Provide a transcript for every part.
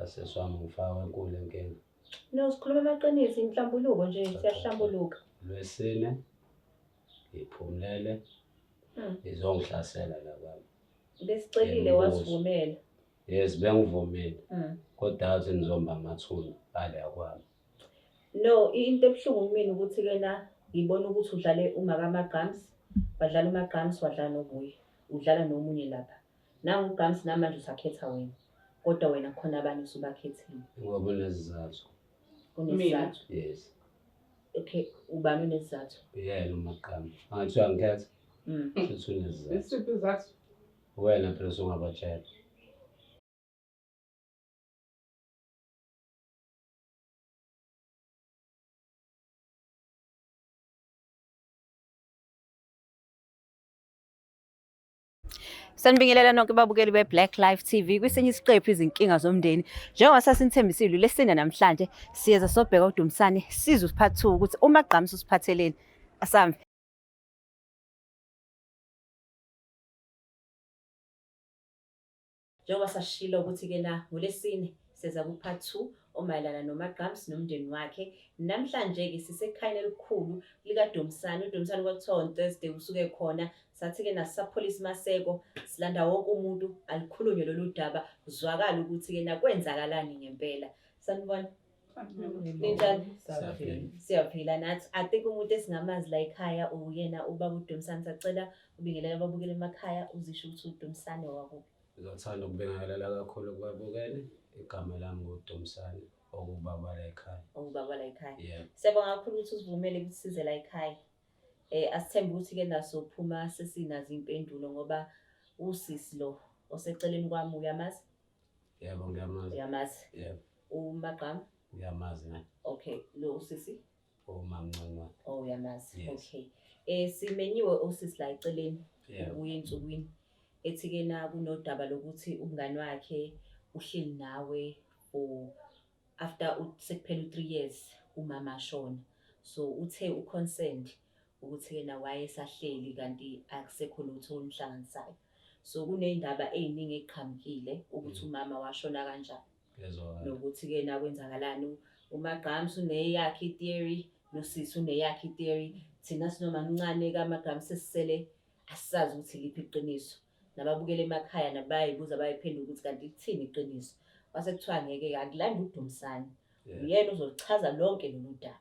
aseswami ngifaka enkulu inkinga. No, sikhuluma amaqiniso, inhlambuluko nje siyahlambuluka. Lwesine ngiphumulele izongihlasela la baba. Besicelile wasivumela. Yes, bengivumile. Kodwa athi nizomba amathuna ale akwami. No, into ebuhlungu kumina ukuthi-ke na ngibona ukuthi udlale uMakamagams, wadlala uMagams, wadlala noBuye, udlala nomunye lapha. Nangu uGams namanje usakhetha wena, kodwa wena khona abanye usubakhethile. Ngoba unesizathu. Unesizathu? Yes. Okay, ubani unesizathu? Yena uMagams. Angathiwa ngikhetha? Futhi unesizathu. Isiphi isizathu? Wena phela usungabatshela. Sanibingelela nonke babukeli beBlack Life TV kwesinye isiqephu izinkinga zomndeni. Njengoba sasinithembisile lesine namhlanje siyeza sobheka uDumisani sizwe part 2 ukuthi uMagams usiphatheleni. Asambe. Njengoba sashilo ukuthi-ke na ngolesine seza ku-part 2 omayelana noMagams nomndeni wakhe. Namhlanje-ke sisekhayeni elikhulu likaDumisani. uDumisani kwakuthiwa on Thursday usuke khona. Sathi-ke nasapholisa Maseko silanda wonke umuntu alikhulunywe lolu daba kuzwakala ukuthi-ke na kwenzakalani ngempela. Sanibona? Ninjani? Siyaphila nathi. I think umuntu esingamazi la ekhaya uyena ubaba uDumisani. Sacela ubingelela ababukeli emakhaya uzisho ukuthi uDumisani wakuphi. Ngizothanda ukubingelela kakhulu kubabukeli. Igama lami nguDumisani okubaba la ekhaya. Okubaba la ekhaya. Yeah. Siyabonga kakhulu ukuthi usivumele ukuthi size la ekhaya. Asithembe ukuthi-ke nasophuma sesinazo impendulo ngoba usisi lo oseceleni kwami uyamazi? Yebo ngiyamazi. Uyamazi? Yebo. uMagam? Ngiyamazi naye. Okay, lo usisi? Umamncane wakhe. Oh, uyamazi. Yes. Okay. Simenyiwe usisi la eceleni Yebo. ubuye ensukwini. Ethi-ke na kunodaba lokuthi umngani wakhe uhleli nawe for after sekuphela 3 years umama ashona. So uthe uconsent ukuthi na wayesahleli kanti akusekho lutho olumhlanganisayo. So kuneyindaba eziningi eqhamukile ukuthi umama washona kanjani. Ngezwakala. Nokuthi-ke na kwenzakalani. uMagams uneyakhe theory, nosisi uneyakhe theory. Thina sinoma mncane kaMagams sesisele asisazi ukuthi liphi iqiniso. Nababukele emakhaya nabayibuza bayiphendula ukuthi kanti lithini iqiniso. Wase kuthiwa ngeke akulanda uDumisani. Uyena uzolichaza lonke lolu daba.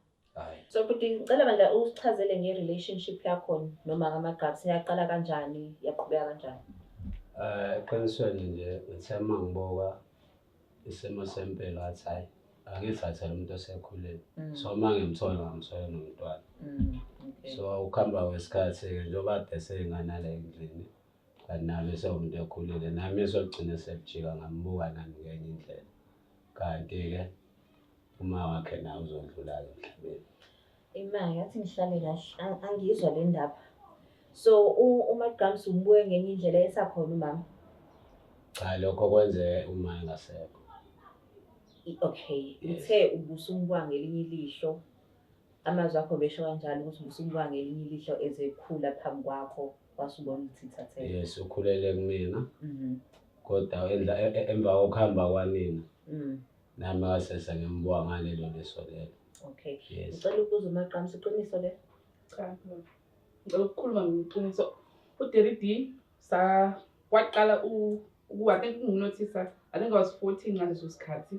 So futhi ngicela manje usichazele nge-relationship yakho noma kaMagams yaqala kanjani, yaqhubeka kanjani? Eqinisweni nje ngithema ngiboka isimo sempilo athi hayi angithathele umuntu osekhulile. So uma ngimthola ngamthola nomntwana. So ukuhamba kwesikhathi njengoba kade seyingana la endlini kanti nami sewumuntu ekhulile nami sokugcina sekujika ngambuka nami ngenye indlela. Kanti-ke uma wakhe nawe uzodlula emhlabeni. Imali yathi ngihlale kahle angizwa le ndaba. So uMagams umbuye ngenye indlela esakhona umama. Cha lokho kwenze uma engasekho. Okay, uthe ubusumbuka ngelinye ilihlo. Amazwi akho besho kanjani ukuthi ubusumbuka ngelinye ilihlo ezekhula phambi kwakho wasubona ukuthi ithathele? Yes, ukhulele kumina. Kodwa emva kokuhamba kwanina. Nami ngasese ngimbuka ngalelo liso lelo. Okay. Yes. Ngicela ukubuza uMagams iqiniso le? Cha. Ngicela ukukhuluma ngeqiniso. uDerry waqala I think nginothisa, I think I was 14 ngaleso sikhathi.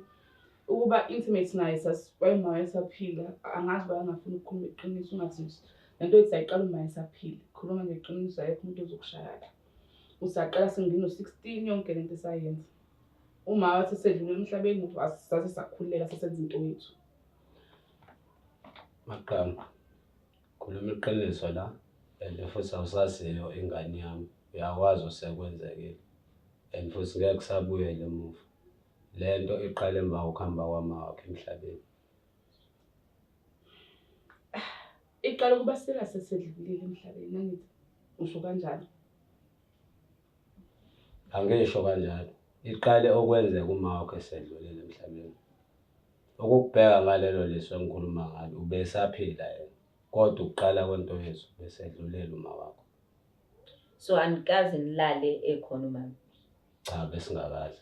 Ukuba intimate naye sasibayima esaphila, angazi bayangafuna ukukhuluma iqiniso ungathi lento ethi ayiqala uma esaphila. Khuluma ngeqiniso ayekho umuntu ozokushaya. Usaqala sengino 16 yonke lento esayenza. Uma wathi sedlule emhlabeni sase sakhuleka sesenza into yethu. Magams khuluma iqiniso la and futhi awusaziyo ingane yami. Uyakwazi usekwenzekile. And futhi ngeke kusabuyele emuva. Lento iqala emva kokuhamba kwama wakhe emhlabeni. Iqala kuba sesedlulile emhlabeni nangithi usho kanjani? Angisho kanjalo. Iqale okwenzeka uma wakhe esedlulile emhlabeni. Ukubheka ngalelo liso engikhuluma ngalo ubesaphila yena. Kodwa ukuqala kwento yethu besedlulele uma wakho. So anikaze nilale ekhona umama? Cha besingakazi.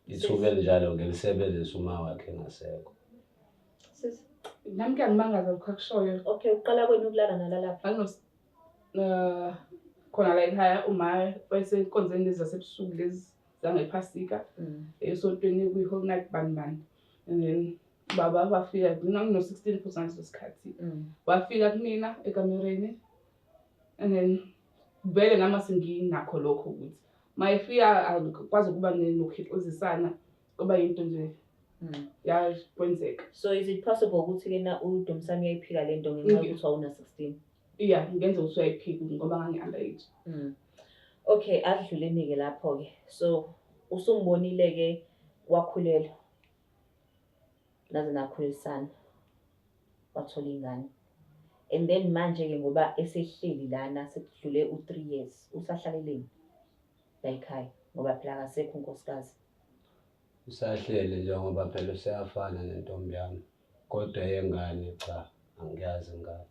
ithuba elinjalo ngelisebenzisa uma wakhe engasekho. Sis. Nami kuyangimangaza lokho akushoyo. Okay, uqala kwenu ukulala nalalapha. Khona la ekhaya uma wayesenkonzweni lezi zasebusuku lezi zangephasika esontweni kwi-whole night bani. And then baba wafika mina ngino-16 futhi ngaleso sikhathi. Wafika kumina ekamereni and then vele nami senginakho lokho ukuthi mayefika akwazi ukuba nokhiqizisana kuba yinto nje yakwenzeka. So is it possible ukuthi ke na uDumsane uyayiphika lento ngenxa yokuthi wawuna 16? Yeah, ngenza ukuthi uyayiphika ngoba ngangi-underage. Okay, adluleni ke lapho ke. So usumbonile ke wakhulelwa. Naze nakhulisana. Wathola ingane. And then manje ke ngoba esehleli lana sekudlule u3 years usahlaleleni la ekhaya ngoba phela akasekho unkosikazi. Usahlele njengoba phela useyafana nentombi yami kodwa yengane cha angiyazi ngani.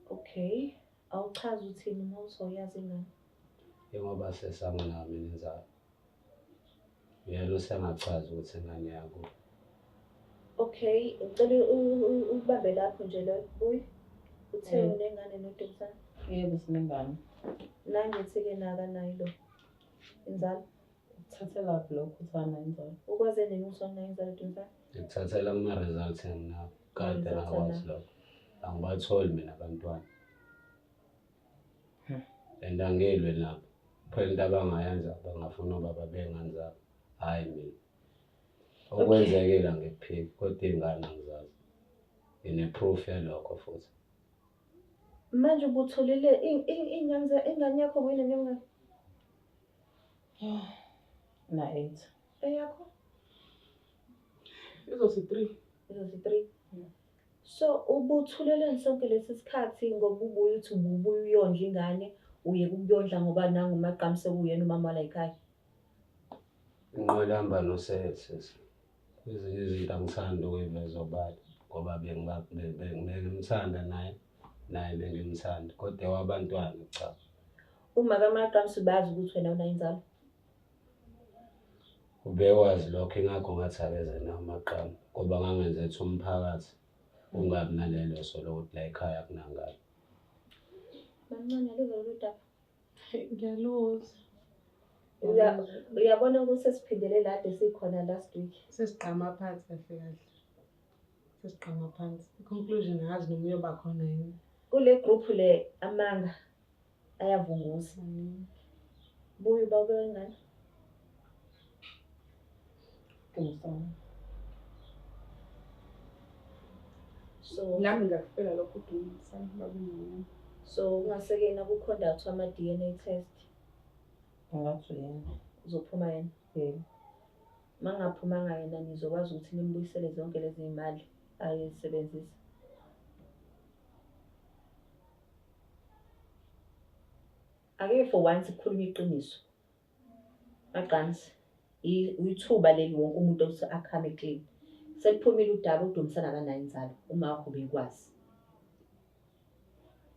Okay, awuchaza uthini uma usoyazi ingane? Ngoba sesanginami inzalo. Yena usengachaza ukuthi ingane yakho. Okay, ngicela ubambe lapho nje lo buyi. Uthe unengane noDumsane? Yebo sinengane. Nangithi ke nakanayo lo. Inzalo. Uthathela lokho uthana inzalo. Ukwaze nini usona inzalo Dumsane? Ngithathela kuma-results enginawo kade ngakwazi lokho. Angibatholi mina abantwana. And angilwe nabo. Phela into abangayenza bangafuna ubaba bengane zabo. Hayi mina. Okwenzekile ngikuphiki kodwa ingane angizazi. Ine-proof yalokho futhi. Manje ubutholile ingane yakho wena nengane? Na 8. Eyakho? Izothi 3. Izothi 3. So ubuthuleleni sonke lesi sikhathi ngoba ubuye uthi ubuye uyondla ingane uye ukuyondla ngoba nangu uMagqami sekuyena umama la ekhaya. Ngolamba nosese. Ezinye izinto angithandi ukuyiveza obala ngoba bengimthanda naye bengimthanda kodwa wabantwana cha. Uma kaMagqami sibazi ukuthi wena una inzalo. Ubekwazi lokho ingakho ngathi akeze naMagqami ngoba ngangenza ethi umphakathi ungabi nalelo solo ukuthi la ekhaya akunangalo. Mancane lelo ludaba. Ngiyaluza. Uyabona ukuthi sesiphindele la de sikhona last week. Sesiqhama phansi kahle. Sesiqhama phansi. Conclusion hazi noma uyoba khona yini. Kule group le amanga ayavunguza. Buyi bawubeka ingane. Dumsane. So Nami ngakufela lokho uDumsane babengani. so ungasekena ku conduct ama DNA test. Ngathi yena. Uzophuma yena. Yebo. Mangaphumanga yena nizokwazi ukuthi nimbuyisele zonke lezi imali ayisebenzisa. Ake for once ukukhuluma iqiniso. Maqansi uyithuba leli wonke umuntu othi akhame clean. Sekuphumile udaba uDumsane akanayo inzalo uma wakho bekwazi.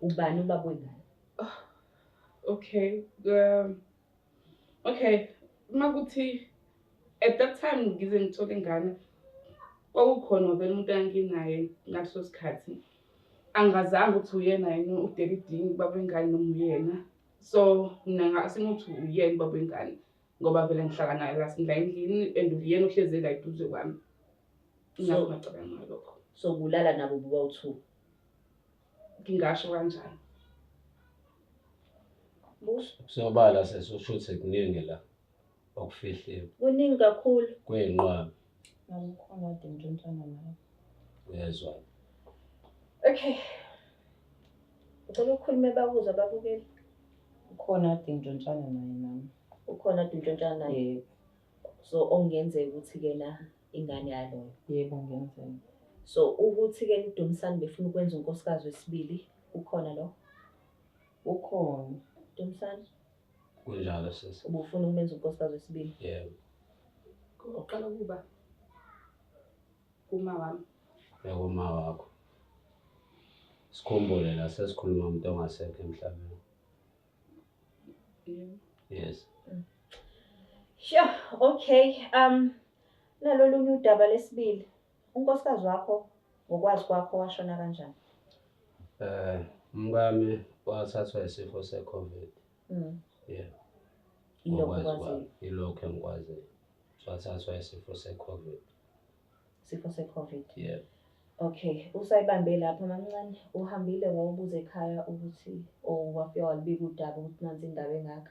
Ubani ubaba wengane? Okay. Okay. Makuthi at that time ngize ngithole ingane kwakukhona vele umuntu enginaye ngaleso sikhathi. Angazange ukuthi uyena yena uDeridini baba wengane noma uyena. So mina ngasingithi uyena baba wengane ngoba vele ngihlala naye la sindla endlini and uyena ohleze la eduze kwami. Ngakho ngacabanga ngalokho. So kulala nabo bobawu2. Ngingasho kanjani? Sobala sesoshuthi kuningi la okufihliwe. Kuningi kakhulu. Kuyinqwaba. Ngikhona uDumsane naye. Uyezwa. Okay. Ucela ukukhuluma babuza babukeli. Ukhona uDumsane naye nami. Ukhona uDumsane naye. Yebo. So ongenzeka ukuthi ke na ingane yaloyo. Yebo ngenzeka. So ukuthi ke uDumsane befuna ukwenza unkosikazi wesibili ukhona lo. Ukhona. Dumsane Kunjalo sisi. ubufuna ukumenza unkosikazi wesibili. Yebo. Uqala kuba kuma wami. Yakuma wakho. Sikhumbule la sesikhuluma umuntu ongasekho emhlabeni. Yebo. Yes. Sure, okay. Nalolunye udaba lesibili. Unkosikazi wakho ngokwazi kwakho washona kanjani? Umkami wathathwa isifo se-COVID. Yeah. Ilokhu kwazi Ilokhu engikwaziyo. Wathathwa isifo se-COVID. sifo se-COVID. Yeah. Okay, usayibambe lapha mancane. Uhambile wawubuza ekhaya ukuthi wafika walibika udaba ukuthi nansi indaba engaka.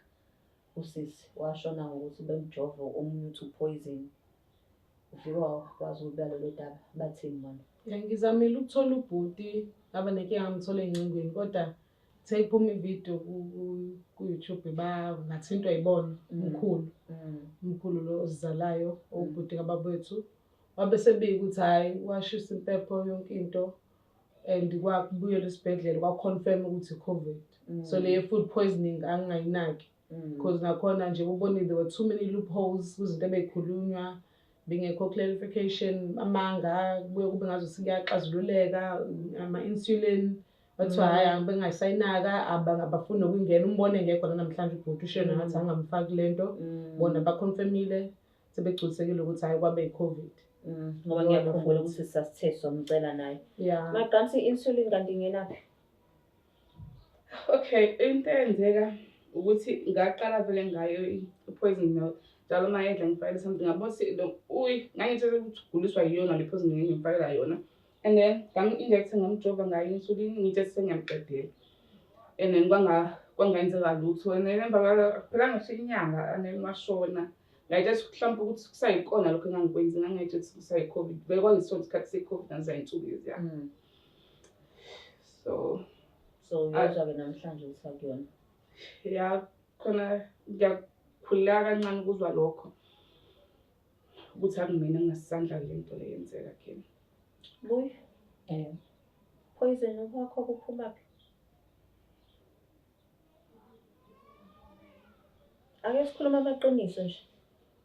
Usisi washona ngokuthi bemjova omunye uthi upoison. Ufike wakwazi ukubala lelo daba bathini bona? Ngizamile ukuthola ubhuti abaneke ngamthola engcingweni kodwa seyiphuma ividiyo ku-YouTube ngathintwa yibona umkhulu lo ozizalayo ubhuti kababethu wabe sebika ukuthi hayi washisa impepho yonke into and kwakubuyela esibhedlela kwaconfirm ukuthi i-COVID. So le food poisoning angingayinaki because nakhona nje ubonile there were too many loopholes kuzinto ebeyikhulunywa bengekho clarification amanga kubuye kube ngazo sikuyaxazululeka ama-insulin bathiwa hhayi bengayisayinaka abafuni nokungena umbone ngekho namhlanje ubhuti ushena ngathi angamfaki lento bona baconfirmile sebegculisekile ukuthi hhayi kwabe i-COVID. Ngoba ngiyakhumbula ukuthi sasithe somcela naye. Yeah. Maqansi i-insulin kanti ngenaphi? Okay, into eyenzeka ukuthi ngaqala vele ngayo i-poison milk. Njalo uma yedla ngifakele something ngabona ukuthi ngangithi ukuthi uguliswa yiyona le poison ngifakela yona. And then ngangi-injector ngamjova ngayo i-insulin ngithe sengiyamqedela. And then kwangenzeka lutho. And then emva phela ngisho inyanga and then washona. Ngayithatha mhlawumbe ukuthi kusayikona lokho engangikwenza ngangayithatha ukuthi kusayi-COVID. Vele kwangisona isikhathi se-COVID ngisayinsuku leziya. So uyezwa-ke namhlanje ukuthi akuyona. Yeah, khona ngiyakhuleka kancane ukuzwa lokho. Ukuthi akumina ngasisandla le nto le yenzeka kimi. Buy. Poison wakho kuphuma phi? Ake sikhuluma amaqiniso nje.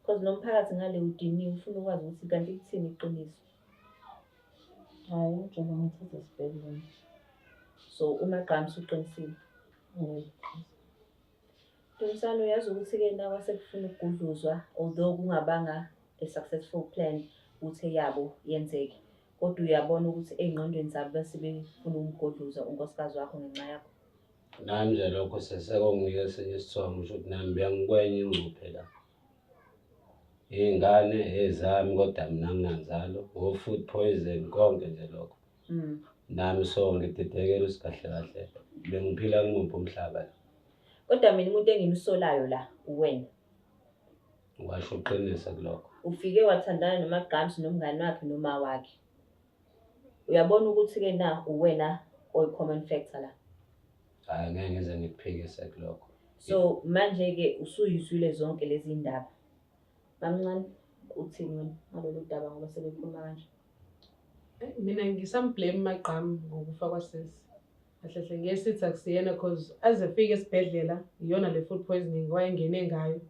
Because nomphakathi ngale udiniwe ufuna ukwazi ukuthi kanti kuthini iqiniso. Hayi njengoba ngithatha esibhedlela. So uMagqamsi uqinisile. Dumisani uyazi ukuthi-ke nawe sekufuna ukugudluzwa although kungabanga a-successful plan ukuthi yabo yenzeke. Kodwa uyabona ukuthi ey'ngqondweni zabo bese befuna ukugudluza unkosikazi wakho ngenxa yakho. Nami nje lokho sesekunginika esinye isithombe usho ukuthi nami bengikwenye ingcuphe la. Iy'ngane ezami kodwa mina nginganzalo o-food poison konke nje lokho. Nami so ngididekela usikahle kahle bengiphila kumuphi umhlaba. Kodwa mina umuntu engimsolayo la uwena. Ngiwasho uqinise kulokho. Ufike wathandana noMagqamsi nomngane wakhe noma wakhe. Uyabona ukuthi-ke na uwena oyi-common factor la. Hayi ngeke ngize ngikuphikise kulokho. So manje-ke usuyizwile zonke lezi ndaba. Mamncane uthini wena ngalolu daba ngoba sebekhuluma kanje? Mina ngisamblame Magqama ngokufa kwasisi. Kahle ngeke sithi akusiyena because azefika esibhedlela iyona le food poisoning wayengene ngayo.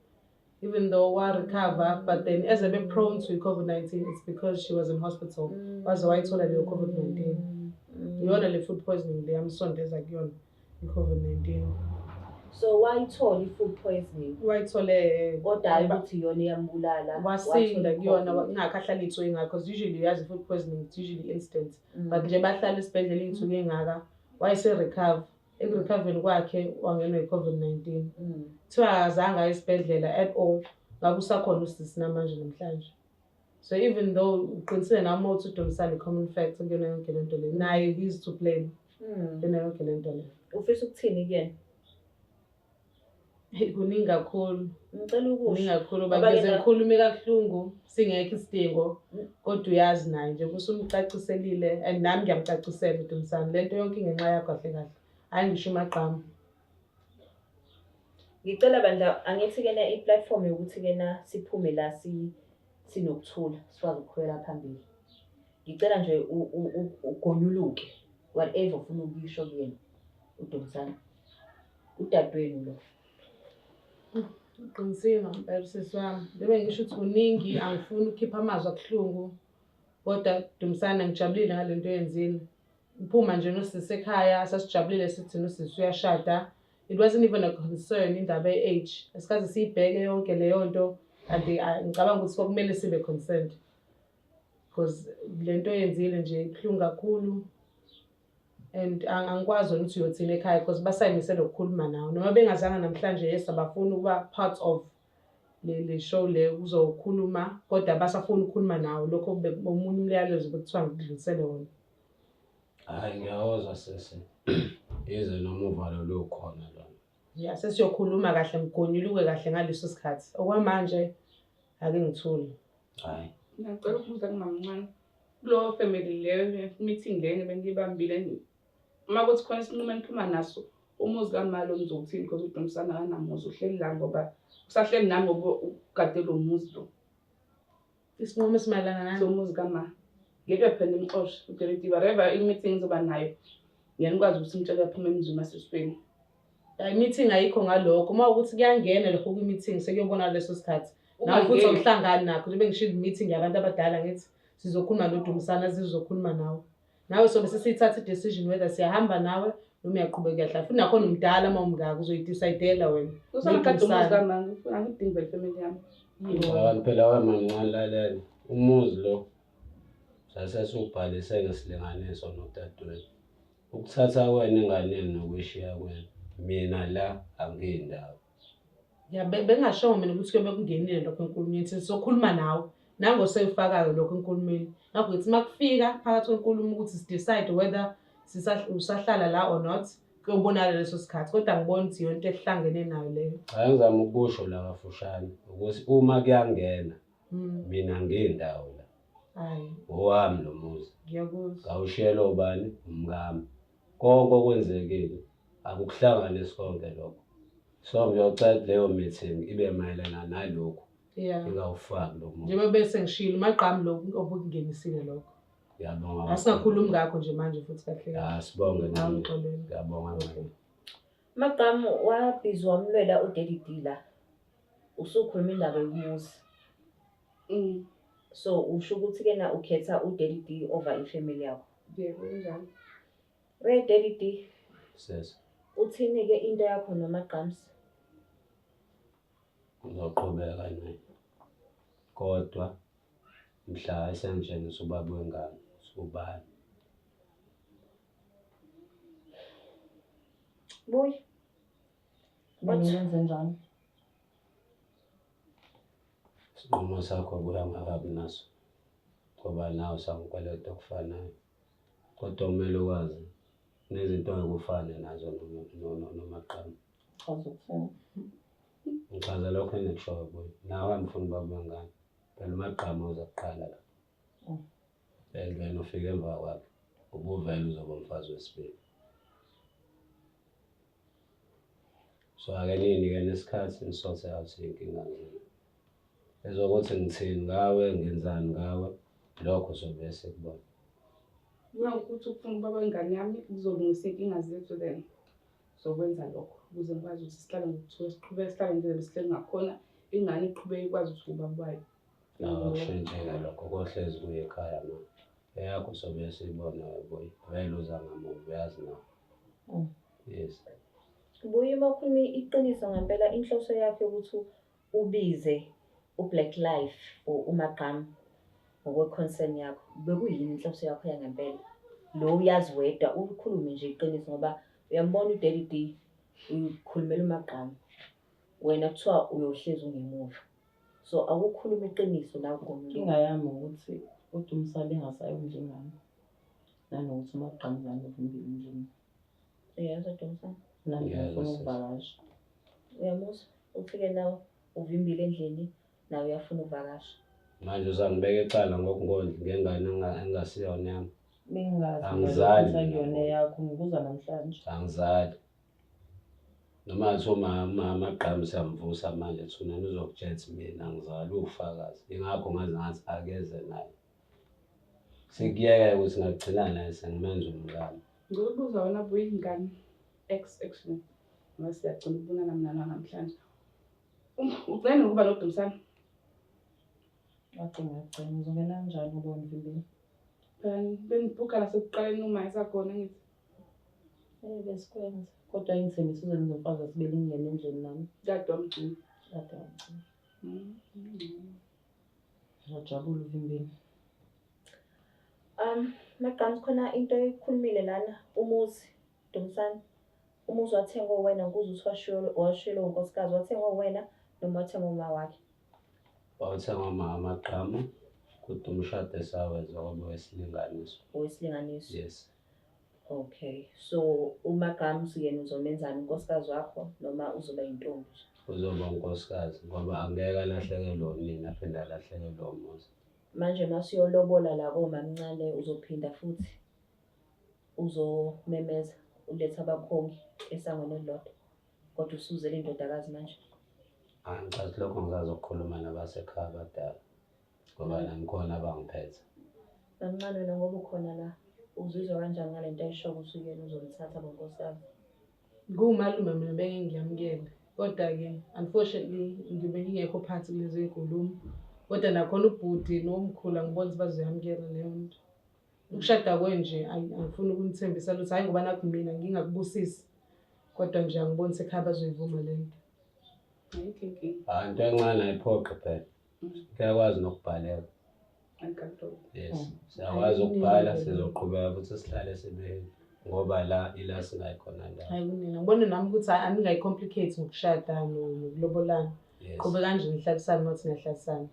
Even though wa-recover, but then as a bit prone to COVID-19, it's because she was in hospital. Waze wayithola leyo COVID-19. Iyona le food poisoning le yamsondeza kuyona i-COVID-19. So wayithola i-food poisoning? Wayithole kodwa hayi ukuthi iyona iyambulala. Wasinda kuyona ngingakahlala iy'nsuku ey'ngaka because usually uyazi food poisoning it's usually instant. But nje bahlala esibhedlela iy'nsuku ey'ngaka wayese-recover. Ekurecovereni kwakhe wangenwa i-COVID-19. Kuthiwa akazange aye esibhedlela at all. Ngabe usakhona usisi namanje namhlanje. So even though uqinisile nami uthi uDumisani i-common factor kuyona yonke lento le naye he's to blame. Kuyona yonke lento le. Ufisa ukuthini kuyena? Kuningi kakhulu. Ngicela ukusho. Kuningi kakhulu bageze ngikhulume kabuhlungu singekho isidingo kodwa uyazi naye nje kusumcaciselile and nami ngiyamcacisela uDumisani lento yonke ingenxa yakho kahle kahle. Hayi ngisho uMagqama. Ngicela bandla angithi-ke na i-platform yokuthi-ke na siphume la sinokuthula sikwazi ukukhwela phambili. Ngicela nje ugonyuluke whatever ufuna ukuyisho kuyena uDumisani. Udadewenu lo. Uqinisile ngempela sisi wami. Bebe ngisho ukuthi kuningi angifuni ukukhipha amazwi abuhlungu kodwa Dumisani ngijabulile ngalento yenzile. Uphuma nje nosisi ekhaya sasijabulile sithi nosisi uyashada. It wasn't even a concern indaba ye-age. Asikaze siyibheke yonke leyo nto Ngicabanga ukuthi kumele sibe concerned because lento yenzile nje ibuhlungu kakhulu and angikwazi ukuthi uyothina ekhaya because basayimisela ukukhuluma nawe noma bengazanga namhlanje yes abafuna ukuba part of le show le uzokhuluma kodwa basafuna ukukhuluma nawe lokho omunye umyalezo bekuthiwa ngidlulisele wona. Hayi ngiyawuzwa sese. Yize noma uvalo lo khona lona. Ya sesiyokhuluma kahle ngigonyuluke kahle ngaleso sikhathi. Okwamanje ake ngithule. Hayi. Ngicela ukubuza kumamncane. Kulo family le meeting le bengibambile uma kuthi khona isinqumo engiphuma naso umuzi kaMalo ngizokuthini because uDumisani akanamuzi uhleli la ngoba usahleli nami ngoba ugadela umuzi lo. Isinqumo esimayelana nani? Somuzi kaMa. Ngeke phela imxoshi uDeriti whatever i-meeting izoba nayo. Ngiyanikwazi ukuthi ngitshele yaphuma emzini asesibeni. I-meeting ayikho ngalokho uma ukuthi kuyangena lokho kwi-meeting sekuyobona leso sikhathi. Nawe futhi awuhlangani nakho njengoba ngishilo meeting yabantu abadala ngithi sizokhuluma noDumisani azizokhuluma nawe. Nawe sobe sesithatha i-decision whether siyahamba nawe noma uyaqhubeka kahle. Futhi nakhona umdala uma umngaka uzoyidecidela wena. Usakade umuzi kaMa angidingi vele family yami. Abantu phela wamamncane lalela. Umuzi lo sasesubhalise ngesilinganiso nodadewethu. Ukuthatha wena enganeni nokushiya kwena. Mina la angindawo. Ya bengasho mina ukuthi kuyobe kungenile lokho enkulumeni sizokhuluma nawe. Nango seyifakayo lokho enkulumeni. Ngakho ngithi makufika phakathi kwenkulumo ukuthi decide whether usahlala la or not kuyobonakala leso sikhathi kodwa ngibona ukuthi yonto ehlangene nayo leyo. Hayi ngizama ukusho la kafushane ukuthi uma kuyangena mina ngindawo la. Hayi. Owami lo muzi. Ngiyakuzwa. Awushiyela ubani umngami. Konke okwenzekile akukuhlanganisi konke lokho. So ngiyocela leyo meeting ibe mayelana nalokho. Yeah. Ingawufaki lo muntu. Njengoba bese ngishilo amagqami lokho obukungenisile lokho. Ngiyabonga. Asingakhulumi ngakho nje manje futhi kahle. Ah sibonge nami. Ngixolele. Ngiyabonga manje. Magqami wabizwa wamlwela uDaddy D la. Usukhuluma indaba yomuzi. So usho ukuthi kena ukhetha uDaddy D over ifamily yakho. Yebo njalo. Daddy D. Sesa. Uthini ke into yakho noMagqami? Uzoqhubeka naye. Kodwa mhla esengitshengisa ubaba wengane ubani. Boy. Wenze njani? Isinqumo sakho kuya ngakabi naso. Ngoba nawe sangikweleta okufanayo. Kodwa kumele ukwazi nezinto engikufane nazo noMagqami. Chaza ukufuna. Ngichaza lokho engikushoyo boy. Nawe angifuni ubaba wengane. Phela uMagqami uzoqala la. Wena ufike emva kwakhe. Ubuvela uzoba umfazi wesibili. So ake ninike nesikhathi nisorte out inkinga zenu. Ezokuthi ngithini ngawe ngenzani ngawe lokho sobe sekubona. Uma ukuthi ufuna ubaba wengane yami kuzolungisa inkinga zethu then sokwenza lokho ukuze ngikwazi ukuthi sihlale ngokuthula siqhubeke sihlale ngendlela sihleli ngakhona ingane iqhubeke ikwazi ukuthi ubaba wayo. Awushintsheka lokho kohlezi kuye ekhaya manje. Eyakho sobe sibona boy. Vele uzangamuva uyazi na. Yes. Buye makhuluma iqiniso ngempela inhloso yakho ukuthi ubize uBlack Life uMagqami ngokweconcern yakho. Bekuyini inhloso yakho yangempela? Lo uyazi wedwa ukhulume nje iqiniso ngoba uyambona uDaddy D ukhulumela uMagqami. Wena kuthiwa uyohlezi ungemuva. So awukhuluma iqiniso la khona. Inkinga yami ukuthi uDumisani engasayo njengami. Nanokuthi uMagqami zami uvimbile njengami. Uyazi uDumisani? Nami ngifuna ukuvakasha. Uyamuzwa? Ufike nawe uvimbile endlini nawe uyafuna ukuvakasha. Manje uzangibeka ecala ngokungondli ngengane engasiyona yami. Bengazi Angizali ngiyona yakho ngibuza namhlanje. Angizali. Noma athi uMagqami siyamvusa manje thuna uzokujetha mina angizali ufakazi. Ingakho ngaze ngathi akeze naye. Sikuyeke ukuthi ngagcina naye sengimenza umngane. Ngokubuza wena buyi ingane actually mase siyagcina ukubonana mina namhlanje. Ucela ukuba noDumisani. Ngicela ngizongena kanjani ubone vimbile. Bengibuka nasekuqaleni uma esakhona ngithi. Besikwenza. Kodwa ingithembisa uzenzofaka sibele ingene endlini nami. Kade wamgcina. Kade wamgcina. Ngiyajabula uvimbeni. Magqansi khona into ekhulumile lana umuzi Dumisani. Umuzi wathengwa uwena ukuze uthi washiyelwe unkosikazi wathengwa uwena noma wathengwa uma wakhe. Wawuthengwa amagqamu kodwa umshado esawenza kwaba wesilinganiso. Owesilinganiso. Yes. Okay. So uMagqansi yena uzomenzani unkosikazi wakho noma uzoba intombi? Uzoba unkosikazi ngoba angeke alahlekelwe unina aphinde alahlekelwe umuzi. Manje masiyolobola la komamncane uzophinda futhi uzomemeza uletha abakhongi esangweni elilodwa. Kodwa usuzele indodakazi manje. Ngicathi lokho ngizazokhuluma nabasekhaya abadala ngoba nami khona abangiphethe. Mamncane wena ngoba ukhona la uzizwa kanjani ngalento ayisho ukuthi uyena uzomthatha ngonkosikazi? Kuwumalume mina bengeke ngiyamukele. Kodwa-ke unfortunately ngibe ngingekho phansi kulezo y'nkulumo. Kodwa nakhona ubhuti nomkhulu angiboni ukuthi bazoyamukela leyo nto. Ukushada kwenje angifuni ukunithembisa lutho hhayi ngoba nakho mina ngingakubusisi. Kodwa nje angiboni sekhaya bazoyivuma le nto. Into encane ayiphoqe phela. Kuyakwazi nokubhaleka. Yes. Siyakwazi ukubhala sizoqhubeka futhi sihlale sibeheli ngoba la ila singayikhona la. Hayi kunina ngibona nami ukuthi aningayi-complicate ngokushada nokulobolana. Qhube kanje nihlalisane nothi niyahlalisana.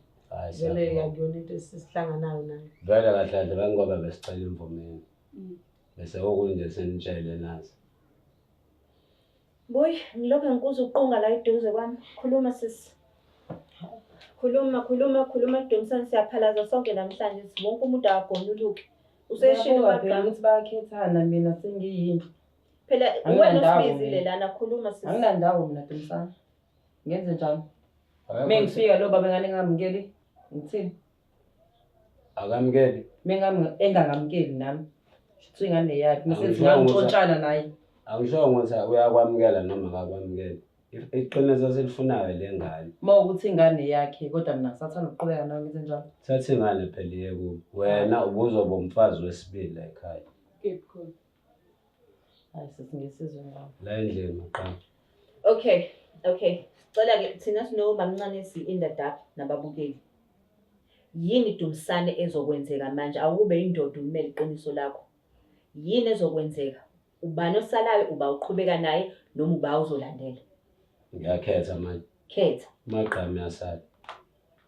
Vele akuyona into esihlanganayo nayo. Vele kahle kahle bengoba besicela imvume. Bese okunje senitshele nazi. Boy, ngilokho ngikuza uqunga la eduze kwami. Khuluma sisi. Khuluma Dumisani siyaphalaza sonke namhlanje wonke umuntu akagonuluke. Useshini phela ukuthi bayakhethana mina sengiyini. Phela wena usibizile lana khuluma sisi. Anginandawo mina Dumisani. Ngenze njani? Mengifika lo baba ngane ngamukeli ngithini? Akamukeli. Engangamukeli nami. Shithi ingane yakhe mase ngangixontshana naye. Angisho ukuthi uyakwamukela noma akakwamukeli. Iqiniso selifunayo lengane. Mawukuthi ingane yakhe kodwa mina ngisathanda ukuqhubeka nawe ngenze njalo. Thatha ingane phela iye kubo. Wena ubuzoba umfazi wesibili la ekhaya. Kephi. Hayi sesingesizwe ngawo. La endlini maqala. Okay. Sicela ke thina sinomamncane si-indadap nababukeli. Yini Dumisane ezokwenzeka manje awube indoda umele iqiniso lakho. Yini ezokwenzeka? Ubani osalayo uba uqhubeka naye noma uba uzolandela? Ngiyakhetha manje. Khetha. Amagqamu yasala.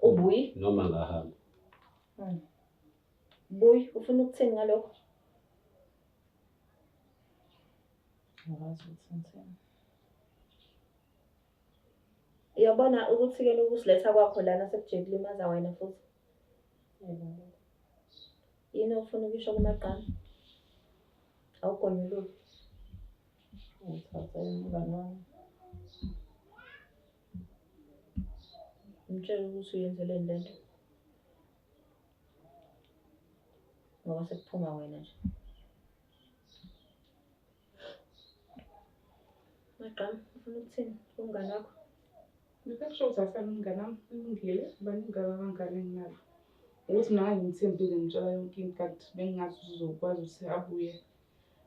Ubuyi noma ngahamba. Buyi ufuna ukuthini ngalokho? Ngazi ukuthi ngithini. Uyabona ukuthi ke lokusiletha kwakho lana sekuje kulimaza wena futhi. Yini ufuna ukisho kuMagqama? Awugonyuluki. Ngithatha umngane wami. Ngitshela ukuthi uyenzeleni lento. Ngoba sekuphuma wena nje. Magqama ufuna ukuthini kumngane wakho? Ngisakusho ukuthi asana umngane wami ulungile baningi abangane enginabo. Ukuthi mina ngangimthembile ngitshela yonke into kanti bengingazi uzokwazi ukuthi abuye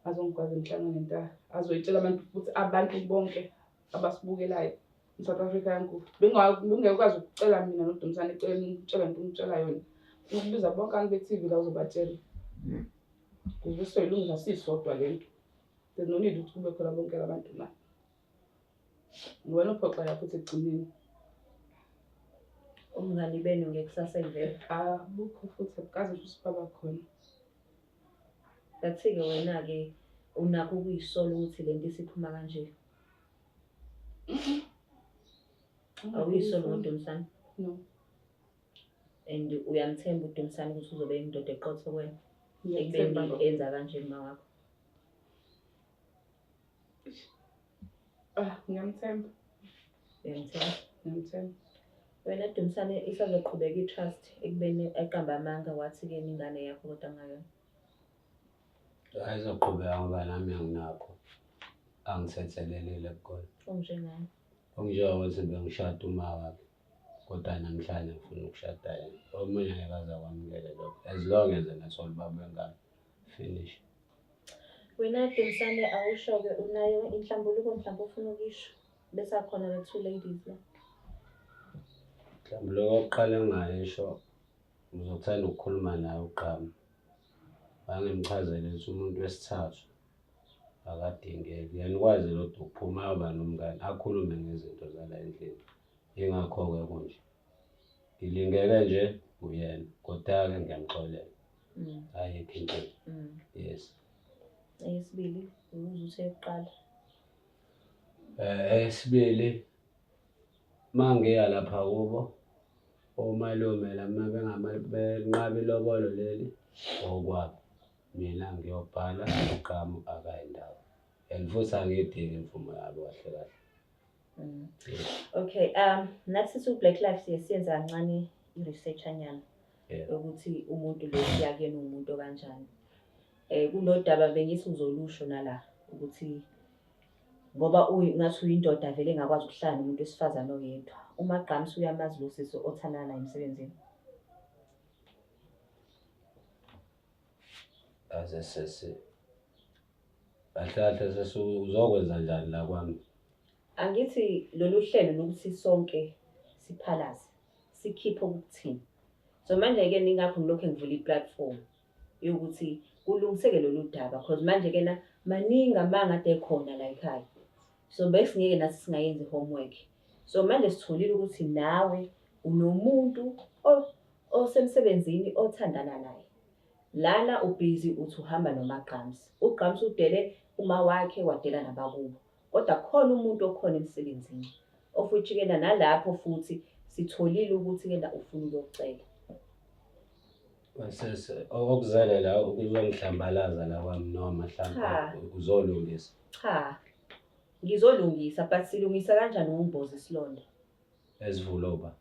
azongikwazi emhlangane nta azoyitshela abantu futhi abantu bonke abasibukelayo eSouth Africa yankubo. Bengingakwazi ukucela mina noDumisane ngitshela into ngitshela yona. Ukubiza bonke abantu be-TV la uzobatshela. Ukuze soyilungisa sisodwa lento. There's no need ukuthi kube khona bonke abantu la. Ngibona uphoxa futhi egcineni. Umngane benu ngekusasa ivele. Bukho futhi akukazi ukuthi sibaba khona. Yathi-ke wena-ke unakho ukuyisola ukuthi lento isiphuma kanje. Awuyisoli ngoDumisane? No. And uyamthemba uDumisane ukuthi uzobe indoda eqotho kuwena? Ngiyamthemba. Ekubeni enza kanje uma wakho. Ngiyamthemba. Uyamthemba? Ngiyamthemba. Wena Dumisane isazoqhubeka i-trust ekubeni eqamba amanga wathi-ke ingane yakho kodwa ngayona. Ayizoqhubeka ngoba nami anginakho. Angithethelelile kukona. Onjengani? Onjengokuthi bengishada uma wakhe. Kodwa namhlanje ngifuna ukushada yena. Omunye ngeke aze akwamukele lokho. As long as nathola ubaba wengane. Finish. Wena Dumisane awusho-ke unayo inhlambuluko mhlawumbe ufuna ukisho. Bese akhona le two ladies la. Mhlawumbe lokuqala engingayisho ngizothanda ukukhuluma naye uGqama. Angimchazele ukuthi umuntu wesithathu akadingeki. Yena ukwazi lokhu ukuphuma ayoba nomngane akhulume ngezinto zala endlini. Yingakho-ke kunje. Ngilingeke nje uyena kodwa-ke ngiyamxolela. Ayikho inkinga. Yes. Eyesibili ukuze uthe kuqala. Eyesibili mangiya lapha kubo omalume lama benqaba ilobolo leli okwabo. Mina ngiyobhala uGqama akayindawo. And futhi angiyidingi imvumo yabo kahle kahle. Okay, nathi Black Life siyenza kancane i-research anyana ukuthi umuntu lo yakuyena umuntu kanjani. Kunodaba bengithi uzolusho nala ukuthi ngoba ngathi uyindoda vele engakwazi ukuhlala nomuntu wesifazane oyedwa. UMagqama uyamazi lo sisi othandana naye emsebenzini. Kahle kahle uzokwenza njani la kwami? Angithi lolu hlelo lokuthi sonke siphalaze sikhiphe ukuthini. So manje-ke ningakho ngilokho ngivula i-platform yokuthi kulungiseke lolu daba because manje-ke na maningi amanga ade khona la ekhaya. So bese ngeke nathi singayenzi homework. So manje sitholile ukuthi nawe unomuntu osemsebenzini othandana naye. Lana ubhizi uthi uhamba noMagqama. uGqama udele uma wakhe wadela nabakubo. Kodwa khona umuntu okhona emsebenzini. Ofuthi-ke nalapho futhi sitholile ukuthi-ke na ufuna ukuyocela. Masese okuzele la ukuzongihlambalaza la kwami noma mhlawumbe uzolungisa. Cha. Ngizolungisa but silungisa kanjani ngombozi isilonda? Esivuloba.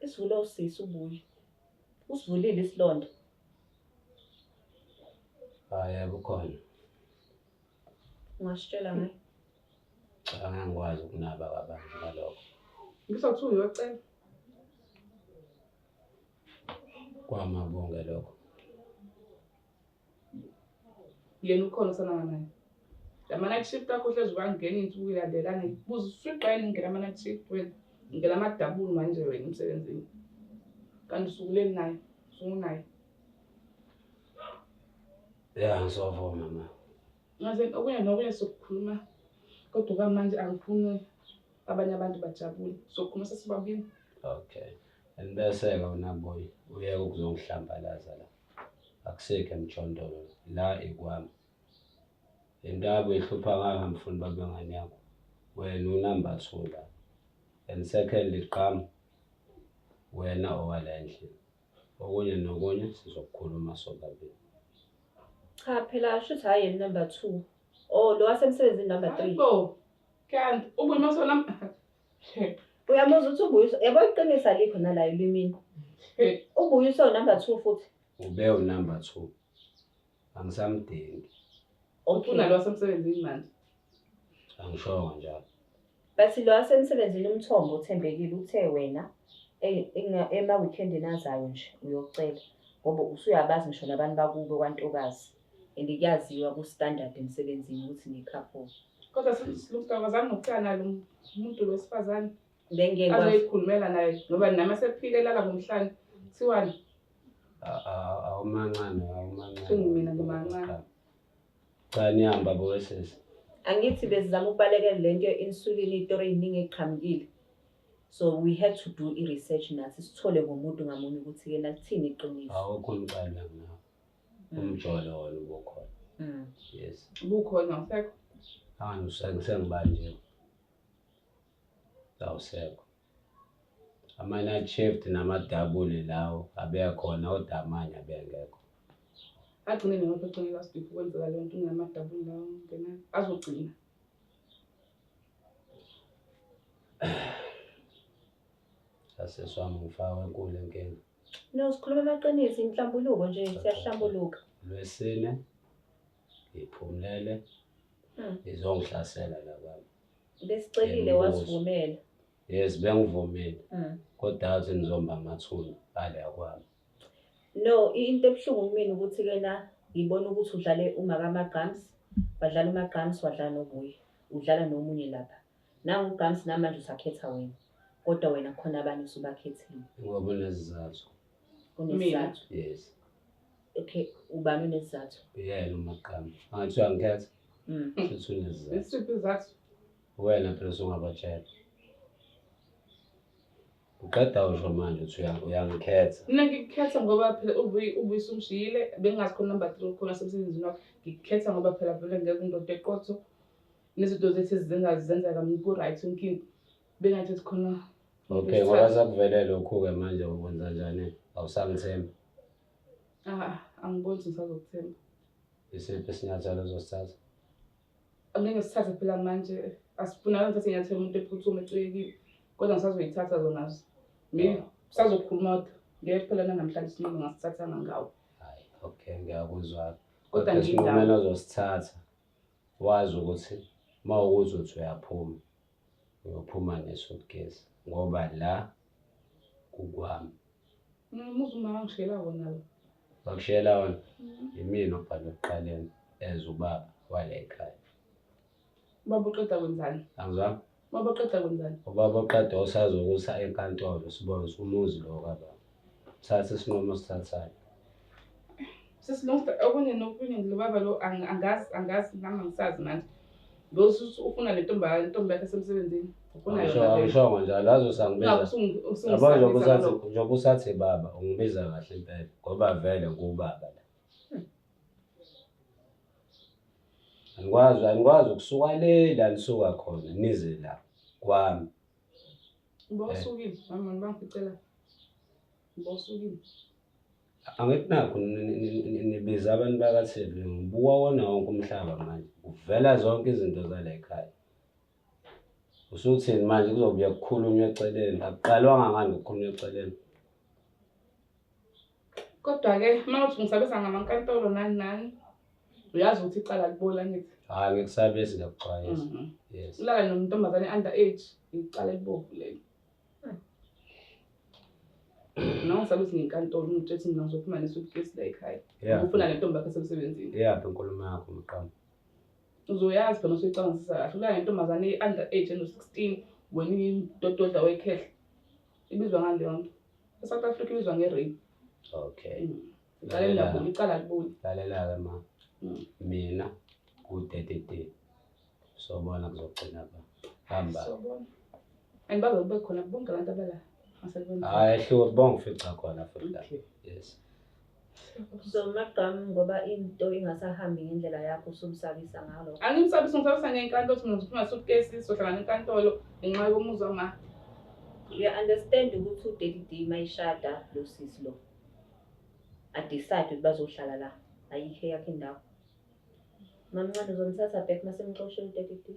Isivulo sisi ubuye. Usivulile isilonda. Yebo khona. Ungasitshela ngaye? Angikwazi ukunaba kabanzi ngalokho. Ngisothi uyocela. Kwamabonge lokho. Yena ukhona sana naye. Lamana shift akho hlezi ubangena insuku ilandelana ibuza usuqala ngena amana shift wena. Ngela amadabulu manje wena emsebenzini. Kanti usukuleni naye, usunaye. Yeah, ngizovuma mama. Ngaze okunye sokukhuluma kodwa manje angifuni abanye abantu bajabule. Sokukhuluma sesibabili. Okay. And bese-ke uNaboy uyeke ukuzongihlambalaza la. Akusekho emjondolo la ekwami. Indaba ehlupha ngaka mfuni babengane yakho. Wena unumber 2 la. And secondly Gqama wena owala endlini. Okunye nokunye sizokukhuluma sobabili. Cha phela shuthi hayi number 2. Oh lo wasemsebenzini number 3. Hayibo. Kanti ubuye masona Uyamuzwa ukuthi ubuye yabo iqinisa likho nala elimini. Ubuye so number 2 futhi. Ube unumber 2. Angisamdingi. ufuna lo wasemsebenzini manje. Angisho njalo. Bathi lo wasemsebenzini umthombo uthembekile uthe wena ema weekend nazayo nje uyocela ngoba usuyabazi ngisho nabantu bakubo kwantokazi. Andikuyaziwa ku standard emsebenzini ukuthi nikhapho. Kodwa silukazana nokuthana lo muntu lo wesifazane. Bengekwazi azoyikhulumela naye ngoba nami sephikelela la ngomhlanje kuthiwani awumancane. Sengimina ngomancane. Cha nihamba bowesesi. angithi bezizama ukubalekela lento ye-insulin itori eziningi eqhamukile. So we had to do i-research nathi sithole ngomuntu ngamunye ukuthi yena kuthini iqiniso. Awukho umqali nawo. Umjolo wona ubukhona. Yes. Ubukhona usekho. Sengibanje. Awusekho. Ama-night shift namadabule lawo abekhona kodwa amanye abengekho. Agcine nengaphoqela last week kwenzeka le nto ngamadabule lawo ngena azogcina. Aseswami ngifaka enkulu enkinga. No sikhuluma amaqiniso inhlambuluko nje siyahlambuluka. Lwesine iphumlele izongihlasela la baba. Besicelile wasivumela. Yes bengivumile. Kodwa athi nizomba amathuna ale akwami. No into ebuhlungu kumina ukuthi kena ngibona ukuthi udlale uMagqama, wadlala uMagqama wadlala nobuye, udlala nomunye lapha. Nangu uGqama namanje usakhetha wena. kodwa wena khona abanye usubakhethile. Ngoba unesizathu. Unesizathu. Yes. Okay, ubani unesizathu? Yena uMagama. Angathiwa ngikhetha. Futhi unesizathu. Isiphi izathu? Wena phela usungabatshela. Uqeda usho manje uthi uyangikhetha. Mina ngikukhetha ngoba phela ubuyise umshiyile bengazi khona number 3 khona semsebenzini wakho. Ngikukhetha ngoba phela vele ngeke indoda eqotho. Nezinto zethu zenzeka mntu right unkingi. Bengathi khona. Okay, ngoba sakuvele lokhu-ke manje ukwenza kanjani? Awusangithembi. Angiboni ngisazokuthemba. Isiphi isinyathelo ozosithatha? Angeke sithathe phela manje asifunanga ngithathe inyathelo umuntu ephuthuma ecekile. Kodwa ngisazoyithatha zonazo. Mina sazokhuluma ngeke phela namhlanje sinqobe ngasithathanga ngawo. Hayi, okay, ngiyakuzwa. Kodwa ngindawo ozosithatha. Wazi ukuthi mawukuthi uthi uyaphuma. Uyophuma nesuitcase ngoba la kukwami. Muzuma ngishela wona lo. Bakushela wona. Yimina obhala ekuqaleni ubaba wale ekhaya. Baba uqeda kwenzani? Angizwami? Baba uqeda kwenzani? Ubaba oqeda usazokusa enkantolo sibone umuzi lo kababa. Thatha isinqumo sithathayo. Sesilonke okunye nokunye ngilobaba lo angazi nami ngisazi manje. Ngosuthi ufuna le ntombi yakhe semsebenzini. Ufuna yona. Angisho njalo azosangibiza. Yabo njoba usathi baba ungibiza kahle impela ngoba vele ngubaba la. Angikwazi ukusuka la nisuka khona nize la kwami. Bosukile mama bangicela. Bosukile. Angikunakho nibiza abantu bakaTV ngibuka wona wonke umhlaba manje. Kuvela zonke izinto zala ekhaya. Usuthini manje kuzobuya kukhulunywa eceleni. Akuqalwanga ngani ukukhulunywa eceleni. Kodwa ke mawuthi ngisabisa ngamankantolo nani. Uyazi ukuthi icala libola ngithi. Hayi ngikusabisi ngiyakuxwayisa. Yes. Ulala nomuntombazane underage icala libovu lelo. Noma sabisi ngenkantolo umuntu ethi mina ngizophuma nesuitcase la ekhaya. Ufuna le ntombi yakhe semsebenzini. Iyaphi inkulumo yakho Maqama? Uzoyazi phela usuyicabangisa kahle. Ulala nentombazane underage eno16 wena intotodla wekhehla. Ibizwa ngani leyo nto? eSouth Africa ibizwa nge-rape. Okay. Icala liboli. Lalela-ke ma. Mina ku-30 sobona kuzogcina ba. Hamba. Sobona. And babe khona bonke abantu abala. Hayi hlubo bongifica khona futhi la. Yes. So Magama ngoba into ingasahambi ngendlela yakho usumsabisa ngalo. Angimsabisa ngisabisa ngenkantolo ukuthi ngizofuna suitcase sohlala nenkantolo ngenxa yomuzi wama. You understand ukuthi u-Daddy mayishada lo sisi lo. Decide ukuthi bazohlala la. Ayikho yakhe indawo. Mamncane uzomthatha back mase ngixoshela u-Daddy.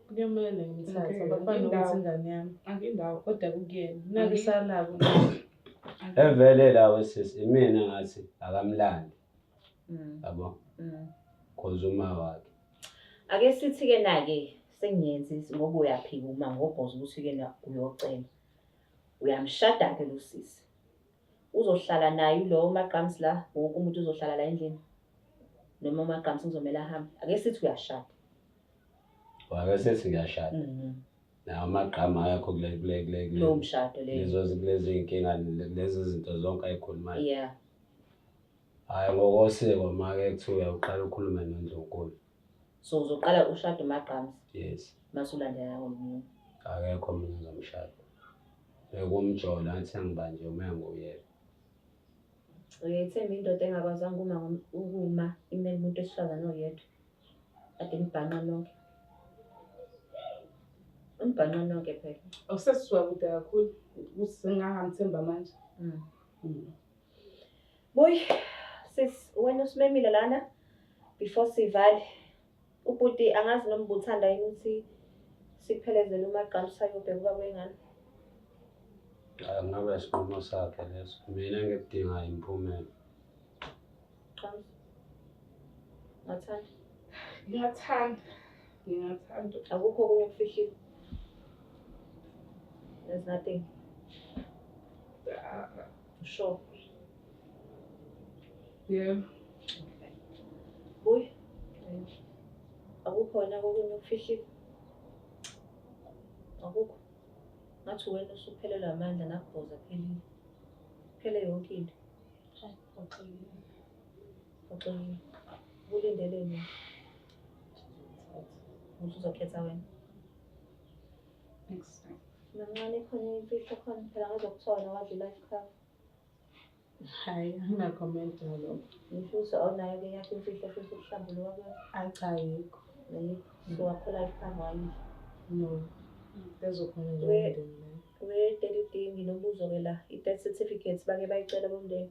Kuyomele ngimthatha bafana ukuthi ingane yami. Angindawo Kodwa kukuyena. Nakusalako. Evele lawo sisi imina ngathi akamlandi. Yabo. Cause uma wakhe. Ake sithi ke na-ke sengiyenza ngoba uyaphika uma ngobhoza ukuthi ke na uyocela. Uyamshada ke lo sisi. Uzohlala naye lo Magams la, wonke umuntu uzohlala la endlini. Noma Magams ngizomela ahambe. Ake sithi uyashada. Ake sithi ngiyashada. Nawo amagama akho kule Lo mshado lezo. Lezi inkinga lezi zinto zonke ayikhulumayo. Yeah. Hayi ngokosiko make kuthiwa uqala ukhulume noNdlunkulu. So uzoqala ushado Magams. Yes. Masulandela ngomunye. Akekho mina ngomshado. Bekumjola athi angibanje uma nguyena. Uyethemba indoda engakwazanga uma imele umuntu esifazana oyedwa. Ade nibhanqa nonke. Unibhanqa nonke phela. Awusesizwa kude kakhulu ukuthi sengangithemba manje. Boy, sis wena usimemile lana before sivale. Ubhuti angazi noma ubuthanda yini ukuthi siphelezele uMagams sayobheka ubaba wengane. Ngabe isinqumo sakhe leso. Mina ngikudinga imphumela. Ngathanda. Ngingathanda. Akukho okunye okufihlile. There's nothing. Sure. Yeah. Okay. Boy. Akukho na okunye okufihlile. Akukho. Ngathi wena usuphelelwe amandla nakubhoza phelile. Phele yonke into. Hayi, uxolile. Uxolile. Kulindeleni. Uzokhetha wena. Next time. Namncane khona imfihlo khona phela ngizokuthola wadla life cover. Hayi, angina-comment ngalokho. Ngisho ukuthi awunayo-ke yakho imfihlo futhi ukuhlambuluka kwayo. Hayi cha, ayikho. Ayikho. So wakho life cover wayidla. No. Lezokhona nje umndeni leyo. We-30D nginombuzo-ke la. I-death certificate bake bayicela bomndeni.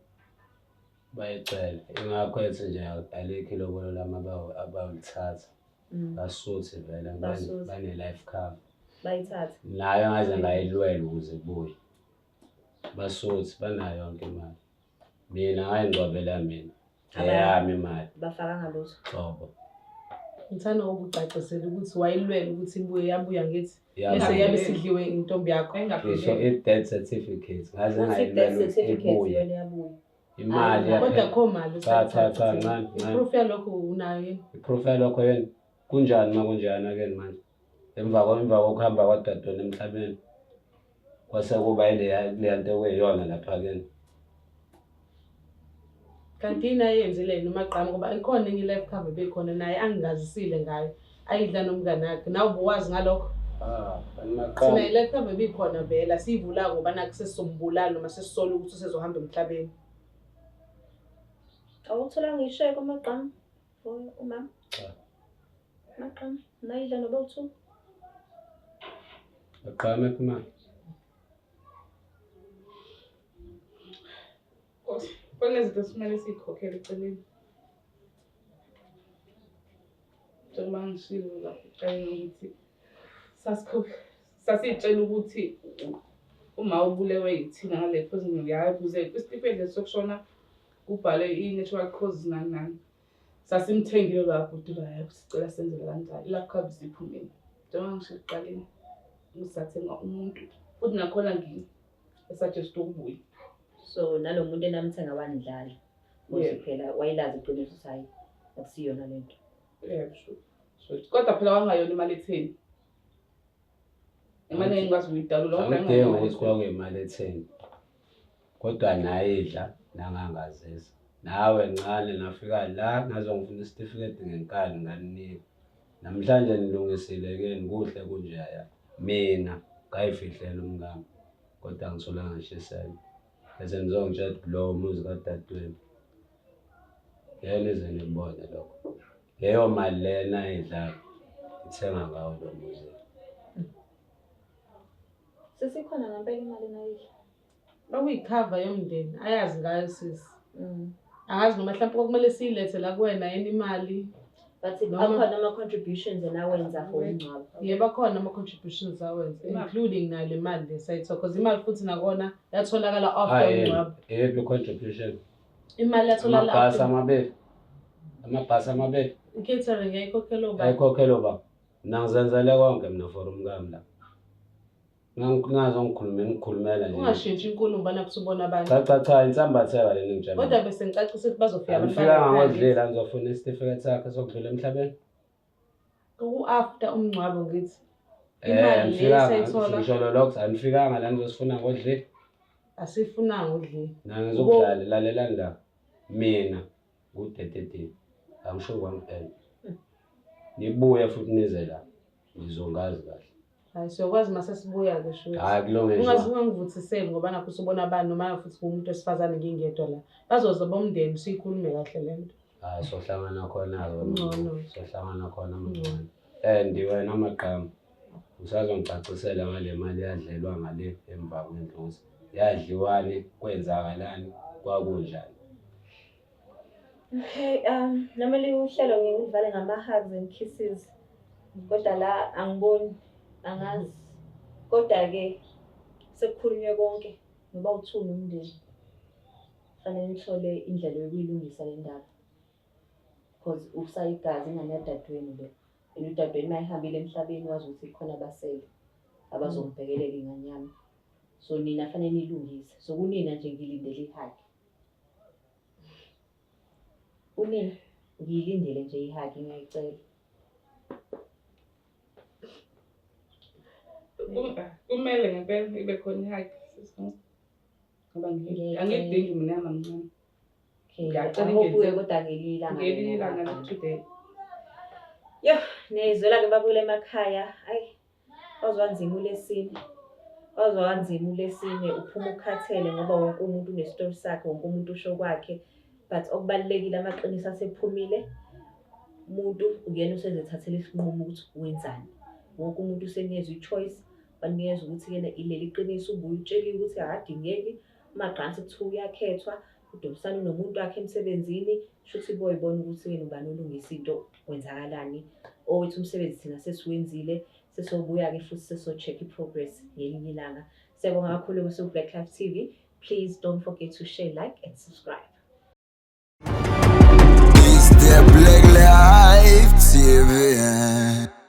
Bayicela. Ingakho ethi nje alikho ilobolo lami abawulithatha. Basuthi vele bane-life cover. Bayithatha. Nayo ngaze ngayilwela ukuze ibuye. Basuthi banayo yonke imali. Mina ngayingcwabela mina. Eyami imali. Bafaka ngalutho. Qobo. Ngithanda ukucacisela ukuthi wayilwela ukuthi ibuye yabuya ngithi Yabuya. bese yabe sidliwe intombi yakho. Ngisho i-death certificate ngaze Uthi ngayilwela death ukuthi certificate ibuye. yona yabuya. Imali Kodwa kho mali Cha, ncane. iproof yalokho unayo yini? iproof yalokho yena kunjani makunjani-ke manje emva kokuhamba kwadadewenu emhlabeni kwase kuba leya nto okuyiyona lapha-ke. Kanti yini ayenzile nomagqama ngoba ikhona enye i-life cover bekhona naye angingazisile ngayo ayidla nomngane wakhe nawe ubuwazi ngalokho. Thina i-life cover bekhona vele siyivula ngoba nakho sesizombulala noma sesisola ukuthi usezohamba emhlabeni. Awuthola ngisheke amagqama umama? Cha. Amagqama nayidla noba u2. Aqame phi manje? Kunezinto esimele siyikhokhele eceleni. Njengoba ngishilo lapho ekuqaleni ukuthi sasitshela ukuthi uma ubulewe yithina ngale cause ngiyabuze kwisitifiketi sokushona kubhalwe i-natural causes nani. Sasimthengile lapho uDubai sicela senzele kanjani. Life cover siphumile. Njengoba ngishilo ekuqaleni ngisathenga umuntu futhi nakhona esajest ukubuya. So nalo muntu enamthenga wanidlala. Ukuthi phela wayilazi iqiniso ukuthi hayi akusiyona lento. Yebo, sure. Kodwa phela wangayona imali etheni. Imali engikwazi ukuyidalula Angidingi ukuthi kwakuyimali etheni. Kodwa nayidla nangangazisa. Nawe ncane nafika la ngazongifuna isitifiketi ngenkani nganinika. Namhlanje nilungisile-ke kuhle kunjaya. Mina ngayifihlela umngami. Kodwa ngithola ngishisela. Bese ngizongitshela ukuthi lo umuzi kadadewenu. Yena ize nibone lokho. Leyo mali lena ayidlala ithenga ngawo lo muzi. Sesikhona ngempela imali nayidla. Bakuyikhava yomndeni ayazi ngayo sisi. Angazi noma mhlawumbe kumele siyilethe la kuwena yena imali. Bathi akhona ama-contributions enawenza for umngcwabo. Yebo akhona ama-contributions awenza including nayo le mali lesayithola because imali futhi nakona yatholakala after umngcwabo. Yephi i-contribution? Imali yatholakala after. Amabhasi amabili. I-catering yayikhokhela uba. Ayikhokhela uba. Mina ngizenzele konke mina for umngami la. Ngikhulumela nje. Ungashintshi inkulumo ubana kusubona abantu. Cha, insambatheka leni ngitshela. Kodwa bese ngicacisa ukuthi bazofika abantu Ngifika ngodlela ngizofuna isitifiketi sakhe sokudlula emhlabeni. After umngcwabo ngithi. Imali lesayithola. Ngisho lokho anifikanga la ngizosifuna ngodlela. Asifunanga udlile. Ngizokudlala lalela la. Mina ku-30D. Angisho kwampela. Nibuye futhi nize la. Ngizongazi kahle. Hayi siyokwazi mase sibuya ke shwe. Hayi kulungile. Ungazivuthiseli ngoba nakho usubona abantu noma futhi kumuntu wesifazane ngingedwa la. Bazoza bomndeni sikhulume kahle lento. Hayi sohlangana khona-ke. Ngcono. Sohlangana khona mngcono. Wena amagqama usazongicacisela ngale mali yadlelwa ngale emva kwendlozi. Yadliwani kwenzakalani kwakunjani. Okay, noma uhlelo ngivale ngama-hugs and kisses. Kodwa la angiboni, angazi. Kodwa-ke sekukhulunywe konke ngoba uthuni umndeni. Fanele nithole indlela yokuyilungisa le ndaba. Because usayigazi ingane yadadewenu le. Yena udadewenu mayihambile emhlabeni wazi ukuthi khona abasele abazongibhekelela ingane yami. So nina fanele nilungise. So kunina nje ngilindele ihaki. Unina ngiyilindele nje ihaki ngiyayicela. kumele ngempela ibe khona i-hike ngoba angidingi mina ngamncane. Ngiyacela Hope-ke kodwa ngelinye ilanga. ngelinye ilanga today. Yo, niyayizwela-ke babuyela emakhaya. Ayi, wazwa kanzima uLesine. Wazwa kanzima uLesine, uphuma ukhathele ngoba wonke umuntu unestori sakhe, wonke umuntu usho kwakhe. But okubalulekile amaqiniso asephumile. Umuntu uyena usezethathela isinqumo ukuthi wenzani. Wonke umuntu usenikezwe i-choice, banikeza ukuthi yena ileli qiniso ubuye utsheliwe ukuthi akadingeki. Amagransi kuthiwa uyakhethwa, uDumsane unomuntu wakhe emsebenzini, shuthi boyibona ukuthi yena ubani olungisa into kwenzakalani. Owethu umsebenzi thina sesiwenzile, sesobuya-ke futhi seso-check i-progress ngelinye ilanga. Siyabonga kakhulu Black Life TV. Please don't forget to share, like and subscribe. It's the Black Life TV.